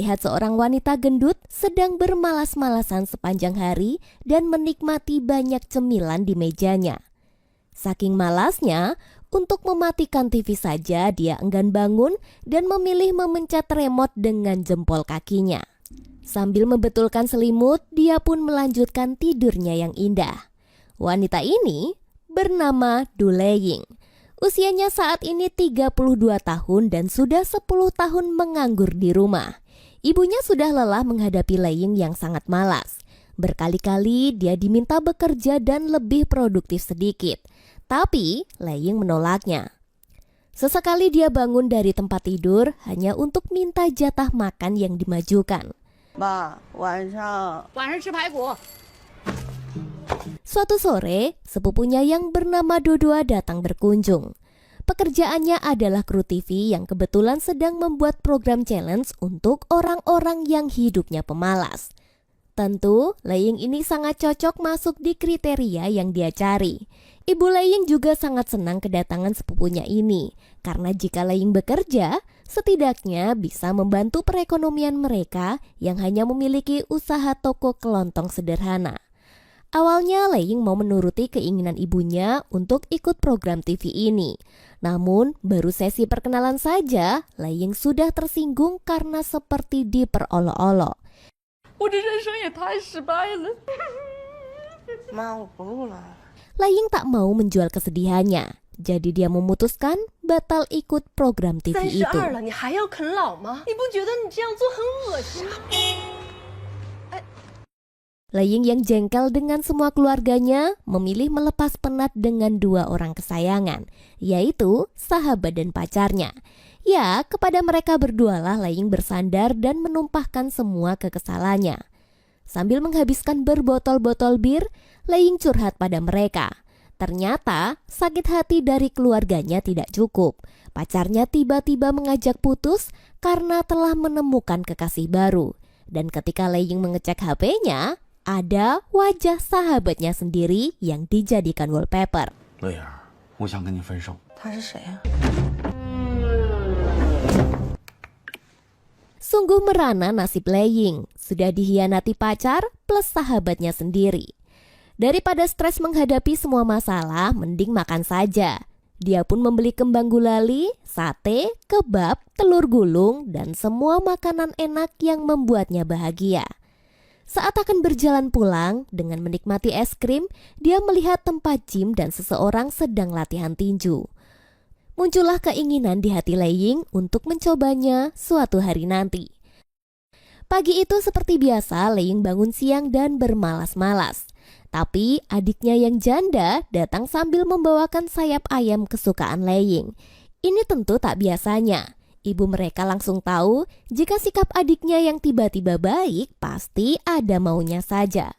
melihat seorang wanita gendut sedang bermalas-malasan sepanjang hari dan menikmati banyak cemilan di mejanya. Saking malasnya, untuk mematikan TV saja dia enggan bangun dan memilih memencet remote dengan jempol kakinya. Sambil membetulkan selimut, dia pun melanjutkan tidurnya yang indah. Wanita ini bernama Du Leying. Usianya saat ini 32 tahun dan sudah 10 tahun menganggur di rumah. Ibunya sudah lelah menghadapi Leying yang sangat malas. Berkali-kali dia diminta bekerja dan lebih produktif sedikit. Tapi Leying menolaknya. Sesekali dia bangun dari tempat tidur hanya untuk minta jatah makan yang dimajukan. Ma, 晚上吃排骨. Suatu sore, sepupunya yang bernama Dodua datang berkunjung. Pekerjaannya adalah kru TV yang kebetulan sedang membuat program challenge untuk orang-orang yang hidupnya pemalas. Tentu, Leying ini sangat cocok masuk di kriteria yang dia cari. Ibu Leying juga sangat senang kedatangan sepupunya ini, karena jika Leying bekerja, setidaknya bisa membantu perekonomian mereka yang hanya memiliki usaha toko kelontong sederhana. Awalnya Leying mau menuruti keinginan ibunya untuk ikut program TV ini. Namun, baru sesi perkenalan saja, Leying sudah tersinggung karena seperti diperolok-olok. 我这人生也太失败了。 妈，我不录了。 Leying tak mau menjual kesedihannya, jadi dia memutuskan batal ikut program TV itu. 32了，你还要啃老吗？你不觉得你这样做很恶心吗？ Leying yang jengkel dengan semua keluarganya memilih melepas penat dengan dua orang kesayangan, yaitu sahabat dan pacarnya. Ya, kepada mereka berdualah Leying bersandar dan menumpahkan semua kekesalannya. Sambil menghabiskan berbotol-botol bir, Leying curhat pada mereka. Ternyata sakit hati dari keluarganya tidak cukup. Pacarnya tiba-tiba mengajak putus karena telah menemukan kekasih baru. Dan ketika Leying mengecek HP-nya, ada wajah sahabatnya sendiri yang dijadikan wallpaper. 乐儿，我想跟你分手。他是谁啊？ Sungguh merana nasib Leying, sudah dihianati pacar plus sahabatnya sendiri. Daripada stres menghadapi semua masalah, mending makan saja. Dia pun membeli kembang gulali, sate, kebab, telur gulung, dan semua makanan enak yang membuatnya bahagia. Saat akan berjalan pulang, dengan menikmati es krim, dia melihat tempat gym dan seseorang sedang latihan tinju. Muncullah keinginan di hati Leying untuk mencobanya suatu hari nanti. Pagi itu seperti biasa, Leying bangun siang dan bermalas-malas. Tapi adiknya yang janda datang sambil membawakan sayap ayam kesukaan Leying. Ini tentu tak biasanya. Ibu mereka langsung tahu jika sikap adiknya yang tiba-tiba baik pasti ada maunya saja.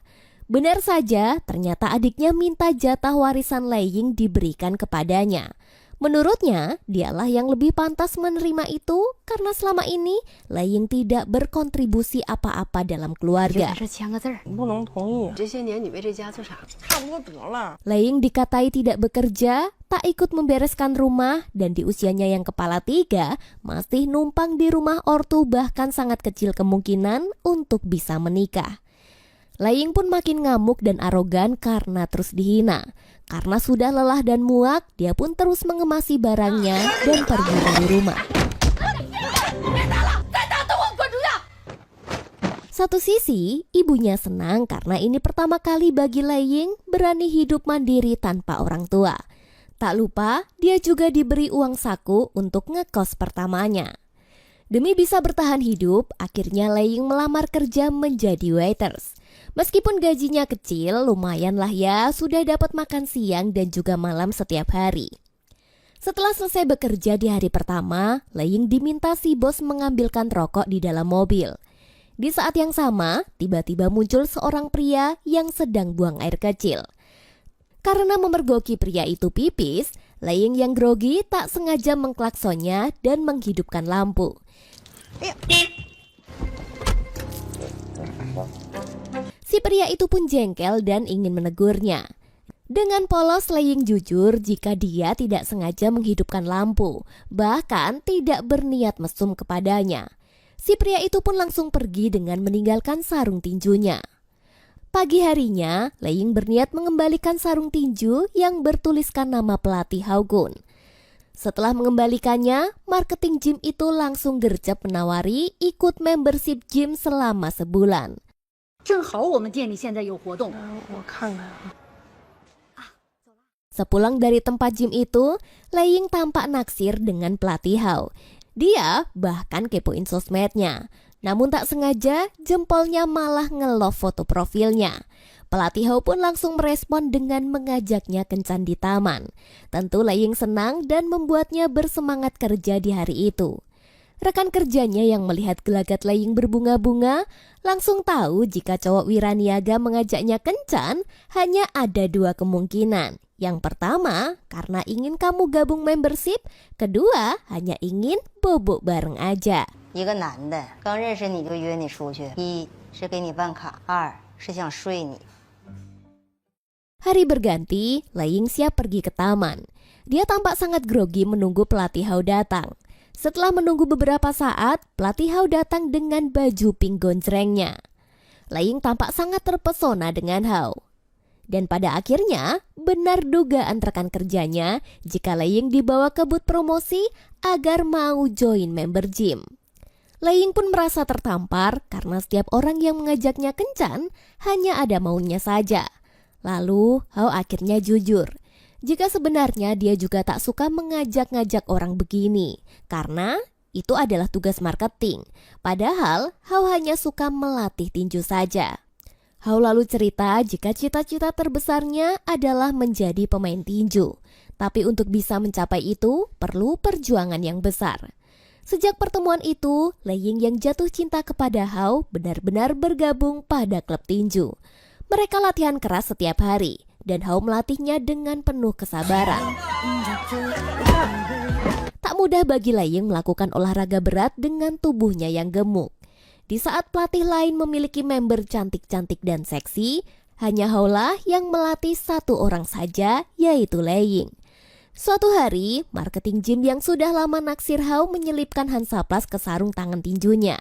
Benar saja, ternyata adiknya minta jatah warisan Leying diberikan kepadanya. Menurutnya, dialah yang lebih pantas menerima itu karena selama ini Leying tidak berkontribusi apa-apa dalam keluarga. 这签个字儿。不能同意。这些年你为这家做啥？ 差不多得了。 Leying dikatai tidak bekerja, tak ikut membereskan rumah, dan di usianya yang kepala 3 masih numpang di rumah ortu, bahkan sangat kecil kemungkinan untuk bisa menikah. Leying pun makin ngamuk dan arogan karena terus dihina. Karena sudah lelah dan muak, dia pun terus mengemasi barangnya dan pergi dari rumah. Satu sisi, ibunya senang karena ini pertama kali bagi Leying berani hidup mandiri tanpa orang tua. Tak lupa, dia juga diberi uang saku untuk ngekos pertamanya. Demi bisa bertahan hidup, akhirnya Leying melamar kerja menjadi waiters. Meskipun gajinya kecil, lumayan lah ya, sudah dapat makan siang dan juga malam setiap hari. Setelah selesai bekerja di hari pertama, Leying diminta si bos mengambilkan rokok di dalam mobil. Di saat yang sama, tiba-tiba muncul seorang pria yang sedang buang air kecil. Karena memergoki pria itu pipis, Leying yang grogi tak sengaja mengklaksonnya dan menghidupkan lampu. Si pria itu pun jengkel dan ingin menegurnya. Dengan polos, Leying jujur jika dia tidak sengaja menghidupkan lampu, bahkan tidak berniat mesum kepadanya. Si pria itu pun langsung pergi dengan meninggalkan sarung tinjunya. Pagi harinya, Lei Ying berniat mengembalikan sarung tinju yang bertuliskan nama pelatih Hao-gun. Setelah mengembalikannya, marketing gym itu langsung gercep menawari ikut membership gym selama sebulan. 正好我们店里现在有活动。我看看。 Sepulang dari tempat gym itu, Lei Ying tampak naksir dengan pelatih Hao. Dia bahkan kepoin sosmednya. Namun tak sengaja, jempolnya malah nge-love foto profilnya. Pelatih Hao pun langsung merespon dengan mengajaknya kencan di taman. Tentu Lei Ying senang dan membuatnya bersemangat kerja di hari itu. Rekan kerjanya yang melihat gelagat Lei Ying berbunga-bunga langsung tahu jika cowok wiraniaga mengajaknya kencan hanya ada dua kemungkinan. Yang pertama, karena ingin kamu gabung membership. Kedua, hanya ingin bobok bareng aja. 一个男的刚认识你就约你出去，一是给你办卡，二是想睡你。 Hari berganti, Lei Ying siap pergi ke taman. Dia tampak sangat grogi menunggu pelatih Hao datang. Setelah menunggu beberapa saat, pelatih Hao datang dengan baju pink gonjrengnya. Lei Ying tampak sangat terpesona dengan Hao. Dan pada akhirnya, benar dugaan rekan kerjanya jika Lei Ying dibawa ke booth promosi agar mau join member gym. Lei Ying pun merasa tertampar karena setiap orang yang mengajaknya kencan hanya ada maunya saja. Lalu, Hao akhirnya jujur. Jika sebenarnya dia juga tak suka mengajak-ngajak orang begini, karena itu adalah tugas marketing. Padahal, Hao hanya suka melatih tinju saja. Hao lalu cerita jika cita-cita terbesarnya adalah menjadi pemain tinju. Tapi untuk bisa mencapai itu, perlu perjuangan yang besar. Sejak pertemuan itu, Lei Ying yang jatuh cinta kepada Hao benar-benar bergabung pada klub tinju. Mereka latihan keras setiap hari, dan Hao melatihnya dengan penuh kesabaran. Tak mudah bagi Lei Ying melakukan olahraga berat dengan tubuhnya yang gemuk. Di saat pelatih lain memiliki member cantik-cantik dan seksi, hanya Hao lah yang melatih satu orang saja, yaitu Lei Ying. Suatu hari, marketing gym yang sudah lama naksir Hao menyelipkan Hansaplast ke sarung tangan tinjunya.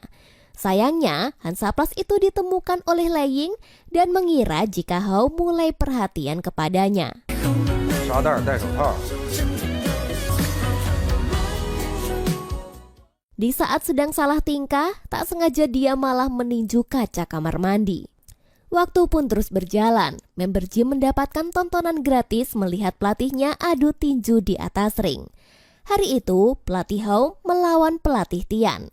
Sayangnya, Hansaplast itu ditemukan oleh Lei Ying dan mengira jika Hao mulai perhatian kepadanya. 沙袋戴手套。 Di saat sedang salah tingkah, tak sengaja dia malah meninju kaca kamar mandi. Waktu pun terus berjalan, member gym mendapatkan tontonan gratis melihat pelatihnya adu tinju di atas ring. Hari itu, pelatih Hao melawan pelatih Tian.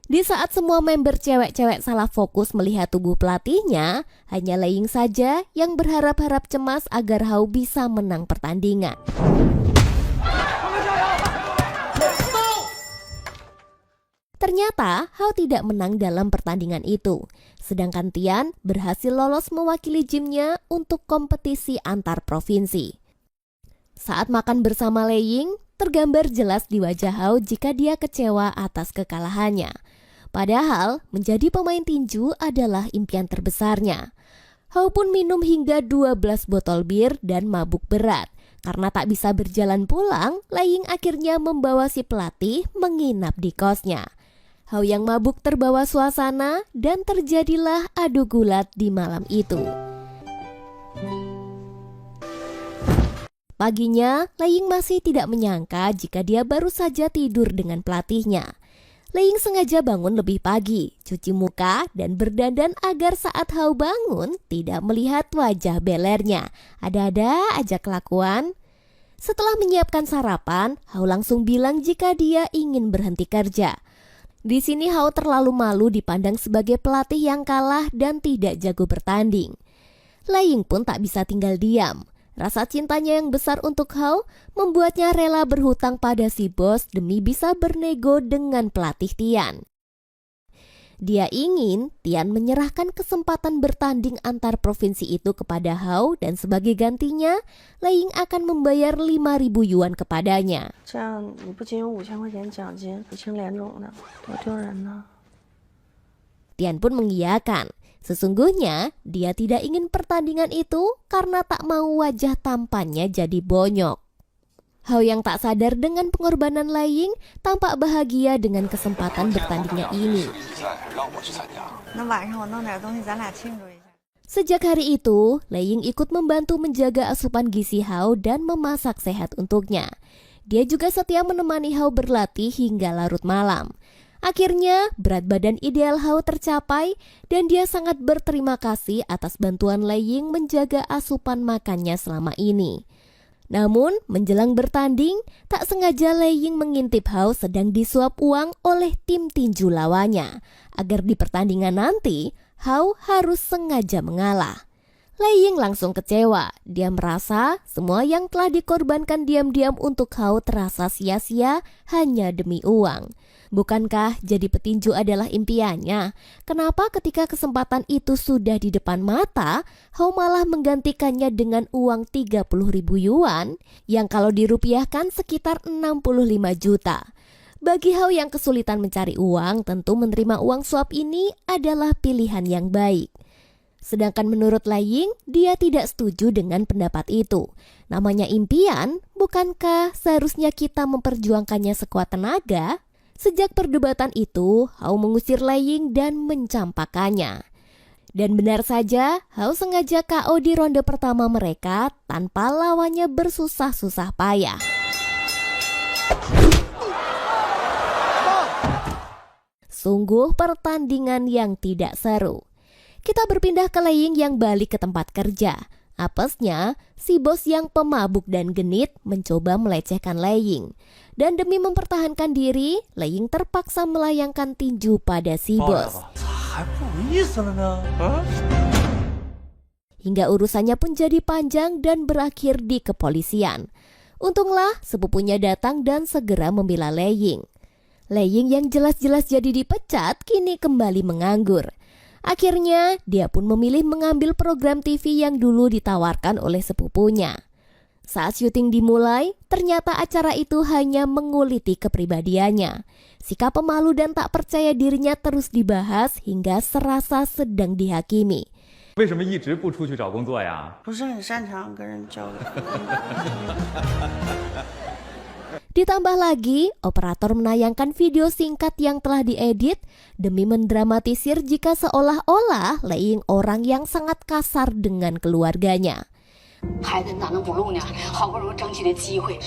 Di saat semua member cewek-cewek salah fokus melihat tubuh pelatihnya, hanya Lei Ying saja yang berharap-harap cemas agar Hao bisa menang pertandingan. Ternyata Hao tidak menang dalam pertandingan itu, sedangkan Tian berhasil lolos mewakili gymnya untuk kompetisi antar provinsi. Saat makan bersama Lei Ying, tergambar jelas di wajah Hao jika dia kecewa atas kekalahannya. Padahal menjadi pemain tinju adalah impian terbesarnya. Hao pun minum hingga 12 botol bir dan mabuk berat. Karena tak bisa berjalan pulang, Lei Ying akhirnya membawa si pelatih menginap di kosnya. Hao yang mabuk terbawa suasana dan terjadilah adu gulat di malam itu. Paginya, Lei Ying masih tidak menyangka jika dia baru saja tidur dengan pelatihnya. Lei Ying sengaja bangun lebih pagi, cuci muka dan berdandan agar saat Hao bangun tidak melihat wajah belernya. Ada-ada aja kelakuan. Setelah menyiapkan sarapan, Hao langsung bilang jika dia ingin berhenti kerja. Di sini Hao terlalu malu dipandang sebagai pelatih yang kalah dan tidak jago bertanding. Lei Ying pun tak bisa tinggal diam. Rasa cintanya yang besar untuk Hao membuatnya rela berhutang pada si bos demi bisa bernego dengan pelatih Tian. Dia ingin Tian menyerahkan kesempatan bertanding antar provinsi itu kepada Hao dan sebagai gantinya, Lei Ying akan membayar 5.000 yuan kepadanya. 这样你不仅有5000块钱奖金，你请联总的，多丢人呢！ Tian pun mengiyakan. Sesungguhnya dia tidak ingin pertandingan itu karena tak mau wajah tampannya jadi bonyok. Hao yang tak sadar dengan pengorbanan Lei Ying tampak bahagia dengan kesempatan bertandingnya ini. 那晚上我弄点东西，咱俩庆祝一下。 Sejak hari itu, Lei Ying ikut membantu menjaga asupan gizi Hao dan memasak sehat untuknya. Dia juga setia menemani Hao berlatih hingga larut malam. Akhirnya, berat badan ideal Hao tercapai dan dia sangat berterima kasih atas bantuan Lei Ying menjaga asupan makannya selama ini. Namun, menjelang bertanding, tak sengaja Lei Ying mengintip Hao sedang disuap uang oleh tim tinju lawannya. Agar di pertandingan nanti, Hao harus sengaja mengalah. Lei Ying langsung kecewa. Dia merasa semua yang telah dikorbankan diam-diam untuk Hao terasa sia-sia hanya demi uang. Bukankah jadi petinju adalah impiannya? Kenapa ketika kesempatan itu sudah di depan mata, Hao malah menggantikannya dengan uang 30.000 yuan yang kalau dirupiahkan sekitar 65 juta. Bagi Hao yang kesulitan mencari uang, tentu menerima uang suap ini adalah pilihan yang baik. Sedangkan menurut Lei Ying, dia tidak setuju dengan pendapat itu. Namanya impian, bukankah seharusnya kita memperjuangkannya sekuat tenaga? Sejak perdebatan itu, Hao mengusir Lei Ying dan mencampakannya. Dan benar saja, Hao sengaja KO di ronde pertama mereka tanpa lawannya bersusah-susah payah. Sungguh pertandingan yang tidak seru. Kita berpindah ke Lei Ying yang balik ke tempat kerja. Apesnya, si bos yang pemabuk dan genit mencoba melecehkan Lei Ying. Dan demi mempertahankan diri, Lei Ying terpaksa melayangkan tinju pada si bos. Hingga urusannya pun jadi panjang dan berakhir di kepolisian. Untunglah sepupunya datang dan segera membela Lei Ying. Lei Ying yang jelas-jelas jadi dipecat kini kembali menganggur. Akhirnya, dia pun memilih mengambil program TV yang dulu ditawarkan oleh sepupunya. Saat syuting dimulai, ternyata acara itu hanya menguliti kepribadiannya. Sikap pemalu dan tak percaya dirinya terus dibahas hingga serasa sedang dihakimi. 为什么一直不出去找工作呀？ 不是很擅长跟人交流。 Ditambah lagi, operator menayangkan video singkat yang telah diedit demi mendramatisir jika seolah-olah Lei Ying orang yang sangat kasar dengan keluarganya. 孩子哪能不录呢？好不容易争取的机会，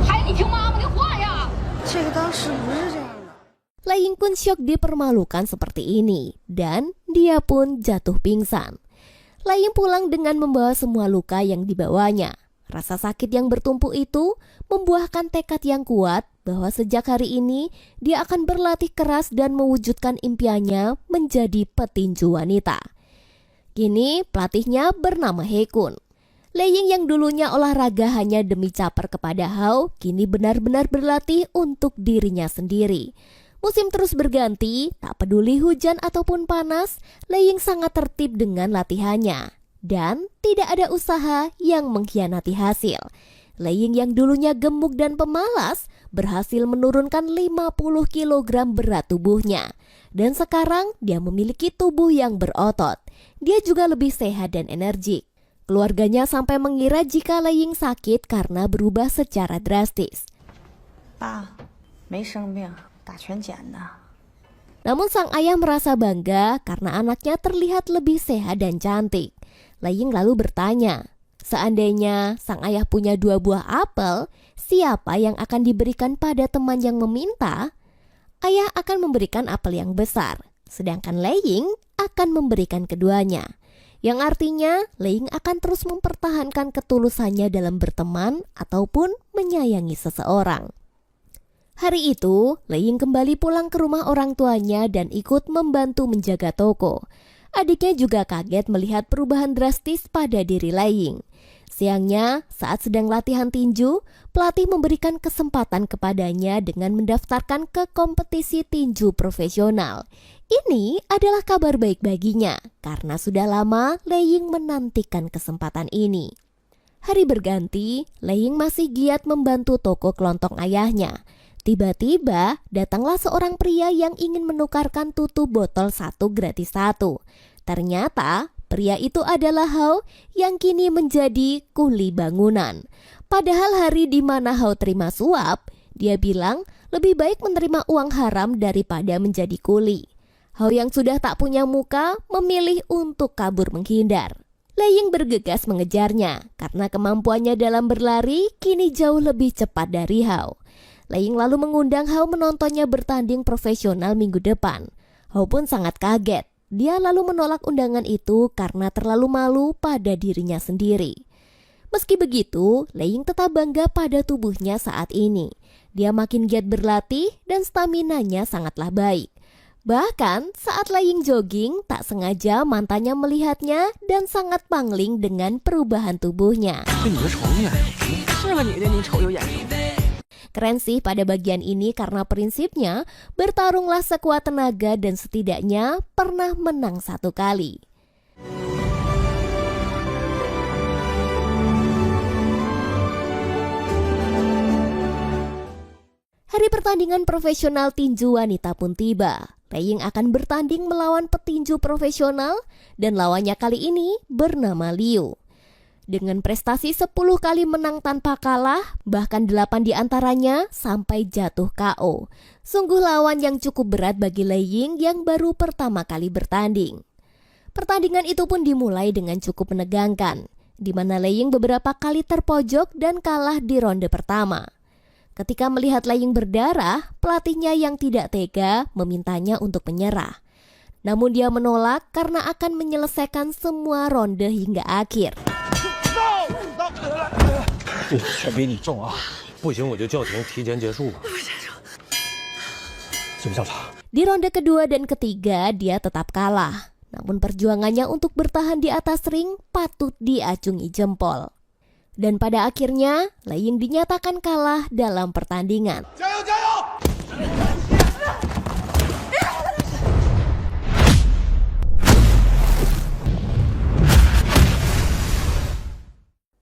孩子你听妈妈的话呀！ 这个当时不是这样的。 Lei Ying pun syok dipermalukan seperti ini dan dia pun jatuh pingsan. Lei Ying pulang dengan membawa semua luka yang dibawanya. Rasa sakit yang bertumpuk itu membuahkan tekad yang kuat bahwa sejak hari ini dia akan berlatih keras dan mewujudkan impiannya menjadi petinju wanita. Kini pelatihnya bernama He Kun. Lei Ying yang dulunya olahraga hanya demi caper kepada Hao, kini benar-benar berlatih untuk dirinya sendiri. Musim terus berganti, tak peduli hujan ataupun panas, Lei Ying sangat tertib dengan latihannya. Dan tidak ada usaha yang mengkhianati hasil. Lei Ying yang dulunya gemuk dan pemalas berhasil menurunkan 50 kg berat tubuhnya. Dan sekarang dia memiliki tubuh yang berotot. Dia juga lebih sehat dan energik. Keluarganya sampai mengira jika Lei Ying sakit karena berubah secara drastis. 爸，没生病，打拳捡的。 Namun sang ayah merasa bangga karena anaknya terlihat lebih sehat dan cantik. Lei Ying lalu bertanya, seandainya sang ayah punya 2 buah apel, siapa yang akan diberikan pada teman yang meminta? Ayah akan memberikan apel yang besar, sedangkan Lei Ying akan memberikan keduanya. Yang artinya Lei Ying akan terus mempertahankan ketulusannya dalam berteman ataupun menyayangi seseorang. Hari itu, Lei Ying kembali pulang ke rumah orang tuanya dan ikut membantu menjaga toko. Adiknya juga kaget melihat perubahan drastis pada diri Lei Ying. Siangnya, saat sedang latihan tinju, pelatih memberikan kesempatan kepadanya dengan mendaftarkan ke kompetisi tinju profesional. Ini adalah kabar baik baginya, karena sudah lama Lei Ying menantikan kesempatan ini. Hari berganti, Lei Ying masih giat membantu toko kelontong ayahnya. Tiba-tiba datanglah seorang pria yang ingin menukarkan tutup botol 1 gratis 1. Ternyata pria itu adalah Hao yang kini menjadi kuli bangunan. Padahal hari di mana Hao terima suap, dia bilang lebih baik menerima uang haram daripada menjadi kuli. Hao yang sudah tak punya muka memilih untuk kabur menghindar. Lei Ying bergegas mengejarnya karena kemampuannya dalam berlari kini jauh lebih cepat dari Hao. Lei Ying lalu mengundang Hao menontonnya bertanding profesional minggu depan. Hao pun sangat kaget. Dia lalu menolak undangan itu karena terlalu malu pada dirinya sendiri. Meski begitu, Lei Ying tetap bangga pada tubuhnya saat ini. Dia makin giat berlatih dan staminanya sangatlah baik. Bahkan saat Lei Ying jogging, tak sengaja mantannya melihatnya dan sangat pangling dengan perubahan tubuhnya. Keren sih pada bagian ini karena prinsipnya bertarunglah sekuat tenaga dan setidaknya pernah menang 1 kali. Hari pertandingan profesional tinju wanita pun tiba. Lei Ying akan bertanding melawan petinju profesional dan lawannya kali ini bernama Liu. Dengan prestasi 10 kali menang tanpa kalah, bahkan 8 diantaranya sampai jatuh KO. Sungguh lawan yang cukup berat bagi Lei Ying yang baru pertama kali bertanding. Pertandingan itu pun dimulai dengan cukup menegangkan, di mana Lei Ying beberapa kali terpojok dan kalah di ronde pertama. Ketika melihat Lei Ying berdarah, pelatihnya yang tidak tega memintanya untuk menyerah. Namun dia menolak karena akan menyelesaikan semua ronde hingga akhir. Di ronde kedua dan ketiga dia tetap kalah. Namun perjuangannya untuk bertahan di atas ring patut diacungi jempol. Dan pada akhirnya, Lei Ying dinyatakan kalah dalam pertandingan.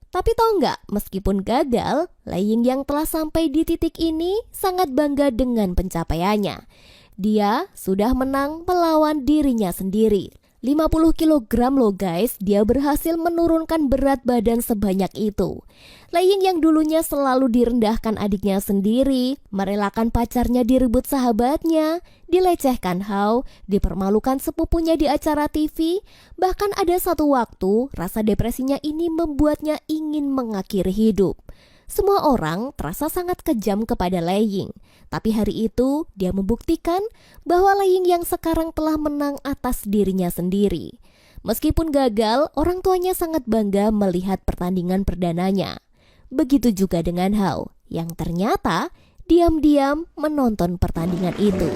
Tapi tahu nggak, meskipun gagal, Lei Ying yang telah sampai di titik ini sangat bangga dengan pencapaiannya. Dia sudah menang melawan dirinya sendiri. 50 kg loh guys, dia berhasil menurunkan berat badan sebanyak itu. Lei Ying yang dulunya selalu direndahkan adiknya sendiri, merelakan pacarnya direbut sahabatnya, dilecehkan Hao, dipermalukan sepupunya di acara TV, bahkan ada satu waktu rasa depresinya ini membuatnya ingin mengakhiri hidup. Semua orang terasa sangat kejam kepada Lei Ying. Tapi hari itu dia membuktikan bahwa Lei Ying yang sekarang telah menang atas dirinya sendiri. Meskipun gagal, orang tuanya sangat bangga melihat pertandingan perdananya. Begitu juga dengan Hao, yang ternyata diam-diam menonton pertandingan itu.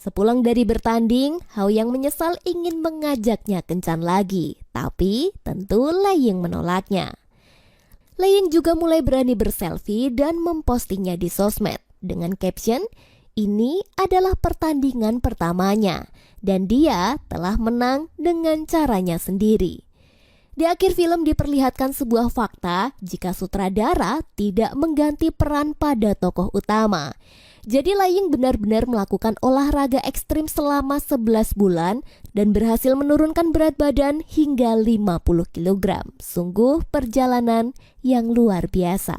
Sepulang dari bertanding, Hao yang menyesal ingin mengajaknya kencan lagi, tapi tentu Lei Ying menolaknya. Lei Ying juga mulai berani berselfie dan mempostingnya di sosmed dengan caption, "Ini adalah pertandingan pertamanya dan dia telah menang dengan caranya sendiri." Di akhir film diperlihatkan sebuah fakta jika sutradara tidak mengganti peran pada tokoh utama. Jadi Lei Ying benar-benar melakukan olahraga ekstrim selama 11 bulan dan berhasil menurunkan berat badan hingga 50 kg. Sungguh perjalanan yang luar biasa.